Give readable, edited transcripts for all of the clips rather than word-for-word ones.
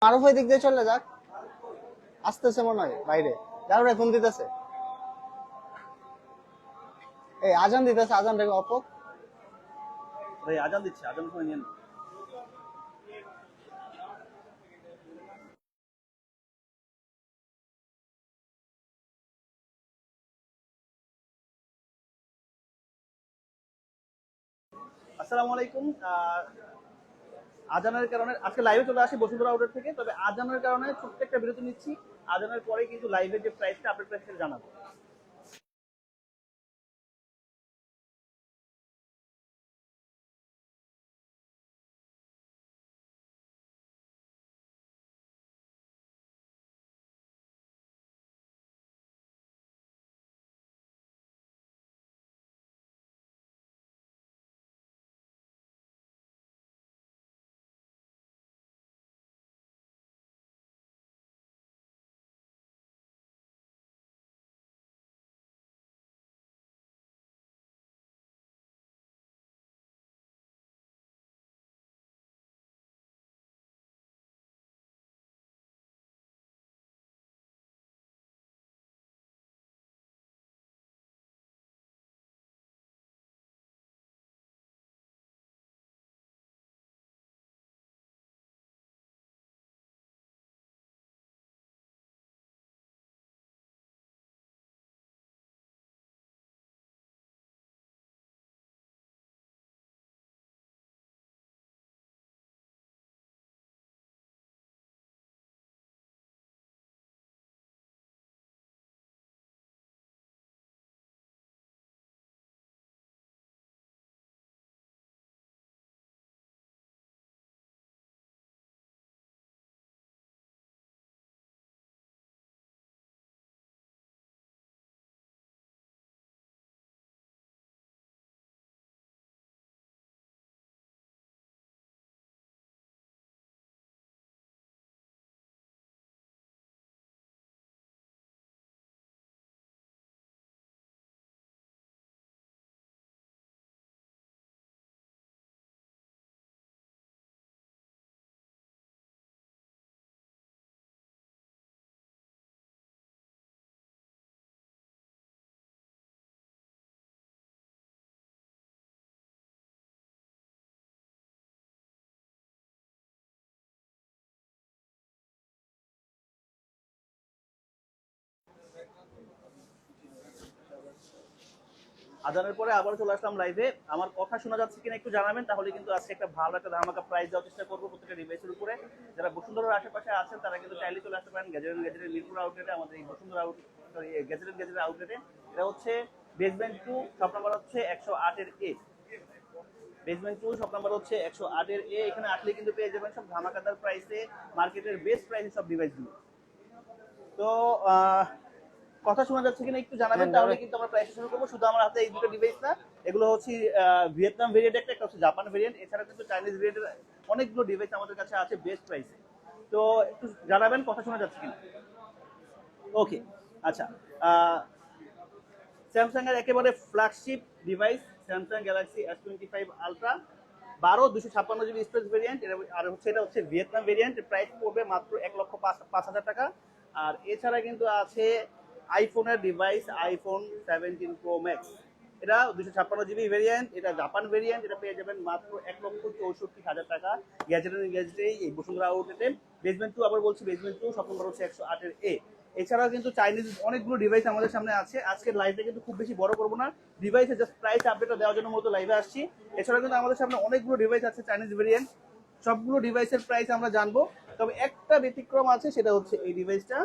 মারুফ ওই দিক দিয়ে চলে যাক, আসতেছে মনে হয় বাইরে। যার ফোন দিতেছে, এই আজান দিতেছে, আজান রেখে অপক ভাই আজান দিচ্ছে, আজান করে নিয়ে আসসালামু আলাইকুম। আজানের কারণে আজকে লাইভে চলে আসি বসুন্ধরা আউটলেট থেকে, তবে আজানের কারণে প্রত্যেকটা বিরতি নিচ্ছি। আজানের পরেই কিন্তু লাইভের যে প্রাইসটা আপডেট প্রাইসটা জানাবো। আজানের পরে আবার চলে আসলাম লাইভে। আমার কথা শোনা যাচ্ছে কিনা একটু জানাবেন, তাহলে কিন্তু আজকে একটা ভালো একটা ধামাকা প্রাইস দেওয়ার চেষ্টা করবো প্রত্যেকটা ডিভাইসের উপরে। যারা বসুন্ধরার আশেপাশে আছেন তারা কিন্তু চাইলে চলে আসতে পারেন গ্যাজেটের মিরপুর আউটলেটে, আমাদের এই বসুন্ধরা গ্যাজেটের আউটলেটে। এটা হচ্ছে বেসমেন্ট 2, শপ নাম্বার হচ্ছে 108-এর A। বেসমেন্ট 2 শপ নাম্বার হচ্ছে 108-এর A। এখানে আসলে কিন্তু পেয়ে যাবেন সব ধামাকাদার প্রাইসে, মার্কেটের বেস্ট প্রাইসে সব ডিভাইসগুলো। তো কথা শোনা যাচ্ছে কিনা একটু জানাবেন, তাহলে কিন্তু আমরা প্রাইস শুরু করবো। শুধু আমার হাতে এই দুটো ডিভাইস না, এগুলো হচ্ছে ভিয়েতনাম ভেরিয়েন্ট একটা হচ্ছে জাপান ভেরিয়েন্ট। এছাড়া কিন্তু চাইনিজ ভেরিয়েন্টের অনেকগুলো ডিভাইস আমাদের কাছে আছে বেস্ট প্রাইসে। তো একটু জানাবেন কথা শোনা যাচ্ছে কিনা। ওকে, আচ্ছা। স্যামসাং এর একেবারে flagship device Samsung Galaxy S25 ultra 12 256 GB storage variant. আর হচ্ছে এটা হচ্ছে ভিয়েতনাম ভেরিয়েন্ট। প্রাইস পড়বে মাত্র 1,05,000 টাকা। আর এছাড়া কিন্তু আছে আইফোনের ডিভাইস, আইফোন 17 প্রো ম্যাক্স। এটা 256 GB ভেরিয়েন্ট, এটা জাপান ভেরিয়েন্ট। এটা পেয়ে যাবেন মাত্র 1,64,000 টাকা গ্যাজেটে এই বসুন্ধরা আউটলেটে। বেসমেন্ট 2, আবার বলছি বেসমেন্ট 2 শপ নম্বর হচ্ছে 108-এর A। এছাড়াও কিন্তু চাইনিজ অনেকগুলো ডিভাইস আমাদের সামনে আছে। আজকের লাইভে কিন্তু খুব বেশি বড় করবো না, ডিভাইসের জাস্ট প্রাইস আপডেটটা দেওয়ার জন্য মূলত লাইভে আসছি। এছাড়াও কিন্তু আমাদের সামনে অনেকগুলো ডিভাইস আছে চাইনিজ ভেরিয়েন্ট, সবগুলো ডিভাইসের প্রাইস আমরা জানবো। তবে একটা ব্যতিক্রম আছে, সেটা হচ্ছে এই ডিভাইসটা,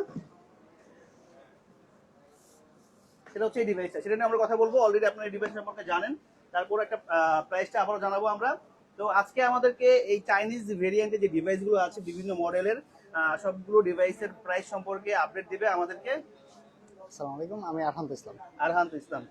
সেটা নিয়ে আমরা কথা বলবো। অলরেডি আপনারা এই ডিভাইস সম্পর্কে জানেন, তারপর একটা প্রাইসটা আবারও জানাবো আমরা। তো আজকে আমাদেরকে এই চাইনিজ ভেরিয়েন্টের যে ডিভাইসগুলো আছে বিভিন্ন মডেলের, সবগুলো ডিভাইসের প্রাইস সম্পর্কে আপডেট দিবে আমাদেরকে। আসসালামু আলাইকুম, আমি ইসলাম। আরহান ইসলাম,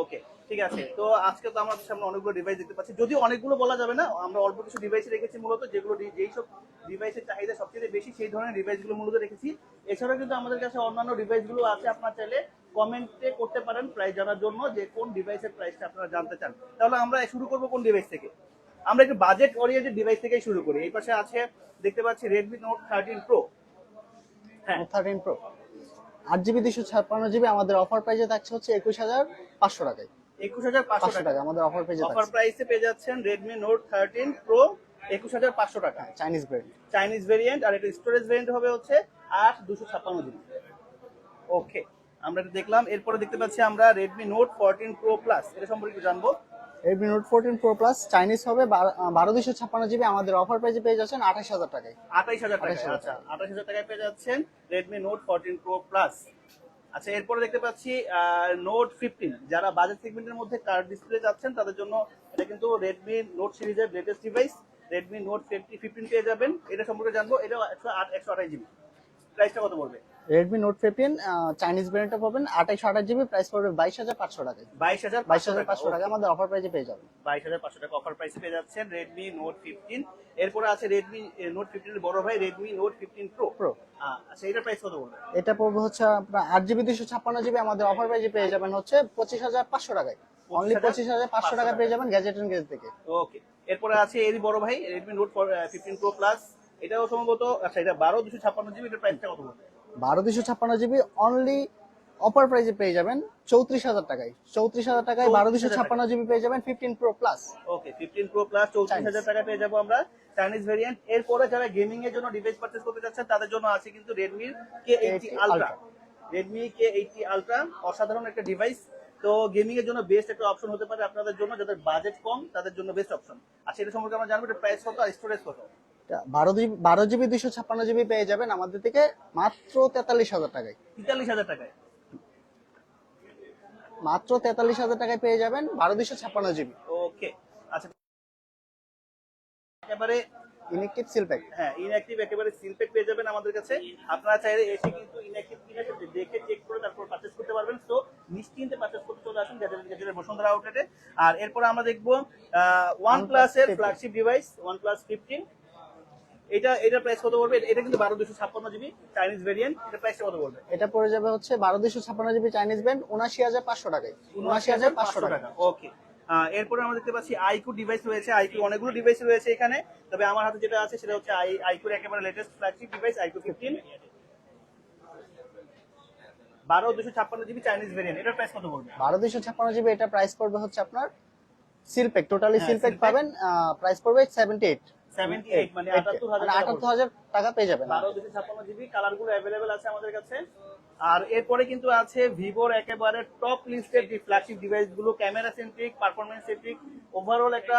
ওকে, ঠিক আছে। তো আজকে তো আমাদের সামনে অনেকগুলো ডিভাইস দেখতে পাচ্ছি, যদিও অনেকগুলো বলা যাবে না, আমরা অল্প কিছু ডিভাইস রেখেছি মূলত, যেগুলো যেই সব ডিভাইসের চাহিদা সবচেয়ে বেশি সেই ধরনের ডিভাইসগুলো মূলত রেখেছি। এছাড়াও কিন্তু আমাদের কাছে অন্যান্য ডিভাইসগুলো আছে, আপনারা চাইলে কমেন্টে করতে পারেন প্রাইস জানার জন্য যে কোন ডিভাইসের প্রাইসটা আপনারা জানতে চান। তাহলে আমরা শুরু করবো কোন ডিভাইস থেকে? আমরা একটু বাজেট ওরিয়েন্টেড ডিভাইস থেকেই শুরু করি। এই পাশে আছে দেখতে পাচ্ছি Redmi Note 13 Pro। হ্যাঁ, নোট 13 প্রো 8GB 256GB আমাদের অফার প্রাইসে থাকছে হচ্ছে 21500 টাকায়। 21500 500 টাকা টাকা আমাদের অফার প্রাইসে অফার থাকছে। প্রাইসে পেয়ে যাচ্ছেন Redmi Note 13 Pro 21500 টাকা। Chinese brand. চাইনিজ ভেরিয়েন্ট, আর এটা স্টোরেজ ভেরিয়েন্ট হবে হচ্ছে 8 256 GB। ওকে, আমরা এটা দেখলাম। এরপরে দেখতে পাচ্ছি আমরা Redmi Note 14 Pro Plus, এটা সম্পর্কে একটু জানবো। Redmi Note 14 Pro Plus Chinese হবে 12256GB আমাদের অফার প্রাইসে পেয়ে যাচ্ছেন 28000 টাকায়। 28000 টাকা। 28000 আচ্ছা, 28000 টাকায় পেয়ে যাচ্ছেন Redmi Note 14 Pro Plus। আচ্ছা, এরপরে দেখতে পাচ্ছি Note 15, যারা বাজেট সেগমেন্টের মধ্যে কার্ভ ডিসপ্লে যাচ্ছেন তাদের জন্য এটা কিন্তু Redmi Note সিরিজের লেটেস্ট ডিভাইস। Redmi Note 15 পেয়ে যাবেন। এটা সম্পর্কে জানবো। এটা 128GB। প্রাইসটা কত পড়বে? Redmi Note 15 চাইনিজ ব্র্যান্ডটা পাবেন 228GB, প্রাইস পড়বে 22500 টাকায়। 22500 টাকা আমাদের অফার প্রাইসে পেয়ে যাবেন। 22500 টাকা অফার প্রাইসে পেয়ে যাচ্ছেন Redmi Note 15। এরপরে আছে Redmi Note 15 এর বড় ভাই Redmi Note 15 Pro। আচ্ছা, এটার প্রাইস কত পড়বে? এটা পড়বে হচ্ছে আপনার 8GB 256GB আমাদের অফার প্রাইসে পেয়ে যাবেন হচ্ছে 25500 টাকায়। অনলি 25500 টাকা পেয়ে যাবেন গ্যাজেট এন্ড গেজ থেকে। ওকে, এরপরে আছে এরই বড় ভাই Redmi Note 15 Pro Plus। এটাও সম্ভবত, আচ্ছা এটা 12256GB। এটার প্রাইসটা কত পড়বে? 12256GB অনলি অফার প্রাইসে পেয়ে যাবেন 34000 টাকায়। 34000 টাকায় 12256GB পেয়ে যাবেন 15 Pro Plus। ওকে, 15 Pro Plus 34000 টাকা পেয়ে যাবো আমরা, চাইনিজ ভেরিয়েন্ট। এরপরে যারা গেমিং এর জন্য ডিভাইস পারচেজ করতে যাচ্ছেন তাদের জন্য আছে কিন্তু Redmi K80 Ultra। Redmi K80 Ultra অসাধারণ একটা ডিভাইস। তো গেমিং এর জন্য বেস্ট একটা অপশন হতে পারে আপনাদের জন্য, যাদের বাজেট কম তাদের জন্য বেস্ট অপশন। আচ্ছা, এটা সম্পর্কে আমরা জানবো এটা প্রাইস কত আর স্টোরেজ কত। 12GB 256GB পেয়ে যাবেন আমাদের থেকে মাত্র 43000 টাকায়। 43000 টাকায় মাত্র 43000 টাকায় পেয়ে যাবেন 12256GB। ওকে, আচ্ছা একেবারে ইনএক্টিভ সিল প্যাক। হ্যাঁ, ইনঅ্যাক্টিভ একেবারে সিল প্যাক পেয়ে যাবেন আমাদের কাছে। আপনারা চাইলে এসে কিন্তু ইনঅ্যাক্টিভ কিনা সেটা দেখে চেক করে তারপর পারচেজ করতে পারবেন। তো নিশ্চিন্তে পারচেজ করতে চলে আসুন গ্যাজেটের বসুন্ধরা আউটলেটে। আর এরপর আমরা দেখবো OnePlus এর ফ্ল্যাগশিপ ডিভাইস OnePlus 15। এটা প্রাইস কত পড়বে? এটা কিন্তু 12256GB চাইনিজ ভেরিয়েন্ট। এটা প্রাইসটা কত পড়বে? এটা পড়ে যাবে হচ্ছে 12256GB চাইনিজ ব্র্যান্ড 79500 টাকায়। 79500 টাকা। ওকে, এরপরে আমরা দেখতে পাচ্ছি আইকিউ ডিভাইস রয়েছে। আইকিউ অনেকগুলো ডিভাইস রয়েছে এখানে, তবে আমার হাতে যেটা আছে সেটা হচ্ছে আইকিউর একেবারে latest flagship device iQOO 15 12256GB Chinese variant. এটার প্রাইস কত পড়বে? 12256GB এটা প্রাইস পড়বে হচ্ছে আপনার সিল প্যাক, টোটালি হ্যাঁ, সিল প্যাক seal pack। পাবেন। প্রাইস পড়বে 78 মানে 78000 টাকা পেয়ে যাবেন। 12256GB কালারগুলো अवेलेबल আছে আমাদের কাছে। আর এরপরে কিন্তু আছে ভিভোর একেবারে টপ লিস্টেড যে ফ্ল্যাগশিপ ডিভাইসগুলো, camera centric, performance centric, overall একটা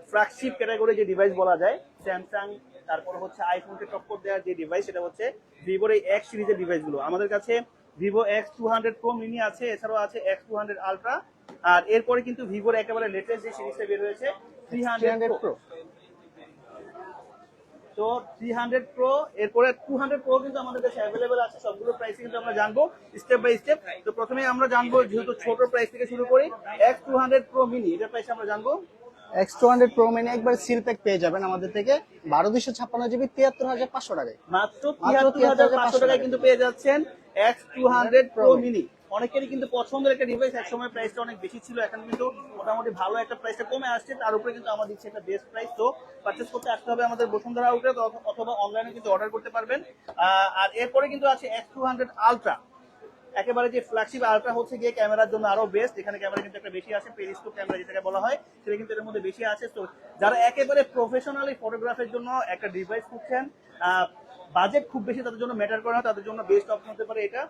ফ্ল্যাগশিপ ক্যাটাগরি যে ডিভাইস বলা যায়। স্যামসাং, তারপর হচ্ছে আইফোনকে টক্কর দেওয়ার যে ডিভাইস সেটা হচ্ছে ভিভোর এই X সিরিজের ডিভাইসগুলো। আমাদের কাছে ভিভো X200 Pro মিনি আছে, এছাড়াও আছে X200 Ultra। আর এরপরে কিন্তু ভিভোর একেবারে লেটেস্ট যে সিরিজটা বের হয়েছে 300 Pro। তো 300 Pro, এরপরে 200 Pro কিন্তু আমাদের কাছে अवेलेबल আছে। সবগুলো প্রাইস কিন্তু আমরা জানবো স্টেপ বাই স্টেপ। তো প্রথমে আমরা জানবো, যেহেতু ছোট প্রাইস থেকে শুরু করি, X200 Pro mini এটার প্রাইস আমরা জানবো। X200 Pro mini একবার সিল প্যাক পেয়ে যাবেন আমাদের থেকে 12256GB 73500 টাকায়। মাত্র 73500 টাকায় কিন্তু পেয়ে যাচ্ছেন X200 Pro mini। অনেকেরই কিন্তু পছন্দের একটা ডিভাইস। একসময় প্রাইসটা অনেক বেশি ছিল, এখন কিন্তু মোটামুটি ভালো একটা প্রাইসটা কমে আসছে। তার উপরে কিন্তু আমরা দিচ্ছি একটা বেস্ট প্রাইস। তো পারচেজ করতে আসতে হবে আমাদের বসুন্ধরা আউটলেট, অথবা অনলাইনে কিন্তু অর্ডার করতে পারবেন। আর এরপরে কিন্তু আছে X200 Ultra, একেবারে যে ফ্ল্যাগশিপ। আলট্রা হচ্ছে গিয়ে ক্যামেরার জন্য আরো বেস্ট। এখানে ক্যামেরা কিন্তু একটা বেশি আছে, পেরিস্কোপ ক্যামেরা যেটাকে বলা হয়, সেটা কিন্তু এর মধ্যে বেশি আছে। তো যারা একেবারে প্রফেশনালি ফটোগ্রাফের জন্য একটা ডিভাইস খুঁজছেন, বাজেট খুব বেশি তাদের জন্য ম্যাটার করে না, তাদের জন্য বেস্ট অপশন হতে পারে এটা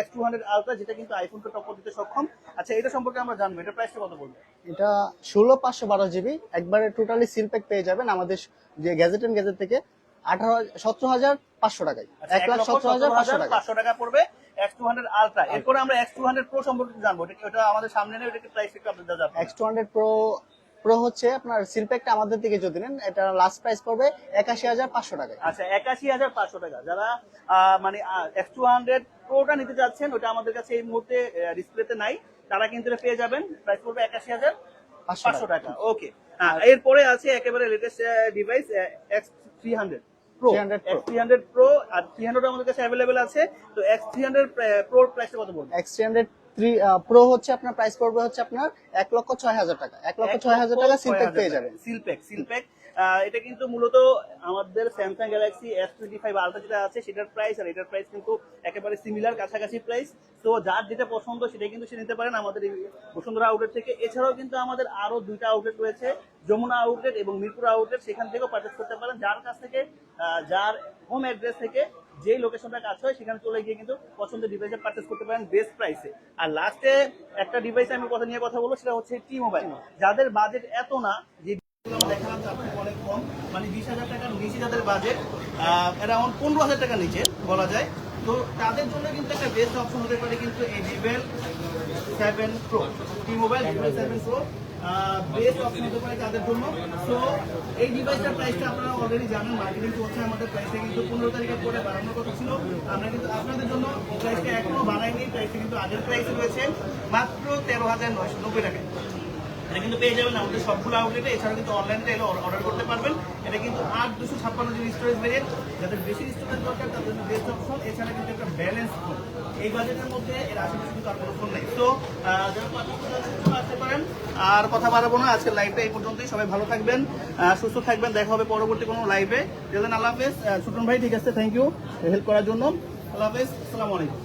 X200 Ultra, যেটা কিন্তু আইফোনকে টক্কর দিতে সক্ষম। আচ্ছা, এটা সম্পর্কে আমরা জানবো, এটা প্রাইসটা কত পড়বে? এটা 16512GB একবারে টোটালি সিল প্যাক পেয়ে যাবেন আমাদের যে গ্যাজেট এন্ড গ্যাজেট থেকে 17500 টাকায়। 1,17,500 টাকা পড়বে X200 Ultra। এরপরে আমরা X200 Pro সম্পর্কে জানবো। এটা আমাদের সামনে নেই, এটা প্রাইস একটু আপনাদের জানাবো। X200 Pro হচ্ছে আপনার সিল প্যাকটা আমাদের থেকে যদি নেন, এটা লাস্ট প্রাইস পড়বে 81500 টাকায়। আচ্ছা, 81500 টাকা। যারা মানে X200 Proটা নিতে যাচ্ছেন, ওটা আমাদের কাছে এই মুহূর্তে ডিসপ্লেতে নাই, তারা কিন্তু এটা পেয়ে যাবেন। প্রাইস পড়বে 81500 টাকা। ওকে, এরপরে আছে একেবারে latest device X300 Pro। X300 Pro আর 300 আমাদের কাছে अवेलेबल আছে। তো X300 Pro প্রাইসটা কত পড়বে? X300 প্রো হচ্ছে আপনার প্রাইস পড়বে হচ্ছে আপনার 1,06,000 টাকা, 1,06,000 টাকা সিলপ্যাক পেয়ে যাবেন। সিলপ্যাক এটা কিন্তু মূলত আমাদের স্যামসাং গ্যালাক্সি S25 আলট্রা যেটা আছে সেটার প্রাইস আর এটার প্রাইস কিন্তু একেবারে সিমিলার, কাছাকাছি প্রাইস। তো যার যেটা পছন্দ সেটাই কিন্তু সে নিতে পারেন আমাদের এই বসুন্ধরা আউটলেট থেকে। এছাড়াও কিন্তু আমাদের আরো 2টা আউটলেট রয়েছে, যমুনা আউটলেট এবং মিরপুর আউটলেট, সেখান থেকেও পারচেজ করতে পারেন। যার কাছ থেকে যার হোম অ্যাড্রেস থেকে যেই লোকেশনটা কাজ হয় সেখানে চলে গিয়ে কিন্তু পছন্দের ডিভাইসে পারচেজ করতে পারেন বেস্ট প্রাইসে। আর লাস্টে একটা ডিভাইস আমি কথা বলবো, সেটা হচ্ছে টি মোবাইল। যাদের বাজেট এত না, যে দেখালাম তার থেকে অনেক কম, মানে 20,000 টাকার নিচে যাদের বাজেট, অ্যারাউন্ড 15,000 টাকার নিচে বলা যায়, তো তাদের জন্য কিন্তু একটা বেস্ট অপশন হতে পারে কিন্তু এই ভিভেল 7 প্রো, টি মোবাইল ভিভেল 7 প্রো বেস্ট অপশন হতে পারে তাদের জন্য। সো এই ডিভাইসটার প্রাইসটা আপনারা অলরেডি জানেন, মার্কেটিং চলছে, আমাদের প্রাইসটা কিন্তু 15 তারিখের পরে বাড়ানোর কথা ছিল। আমরা কিন্তু আপনাদের জন্য প্রাইসটা এখনো বাড়াইনি, প্রাইসটা কিন্তু আগের প্রাইসে রয়েছে মাত্র 13,990 টাকায়। এটা কিন্তু পেয়ে যাবেন আমাদের সবগুলো আউটলেটে। এছাড়া কিন্তু অনলাইনে এলে অর্ডার করতে পারবেন। এটা কিন্তু 8,256 জিবি স্টোরেজ ভেরিয়েন্ট, যাদের বেশি স্টোরেজ দরকার তাদের জন্য বেস্ট অপশন। এছাড়া কিন্তু একটা ব্যালেন্স ফোন, এই বাজেটের মধ্যে এর আশেপাশে কিন্তু আর কোনো ফোন নেই। তো যারা আসতে পারেন, আর কথা বাড়াবো না, আজকের লাইভটা এই পর্যন্তই। সবাই ভালো থাকবেন, সুস্থ থাকবেন, দেখা হবে পরবর্তী কোনো লাইভে। আল্লাহ হাফেজ। ছোটন ভাই ঠিক আছে, থ্যাংক ইউ হেল্প করার জন্য। আল্লাহ হাফেজ, আসসালামু আলাইকুম।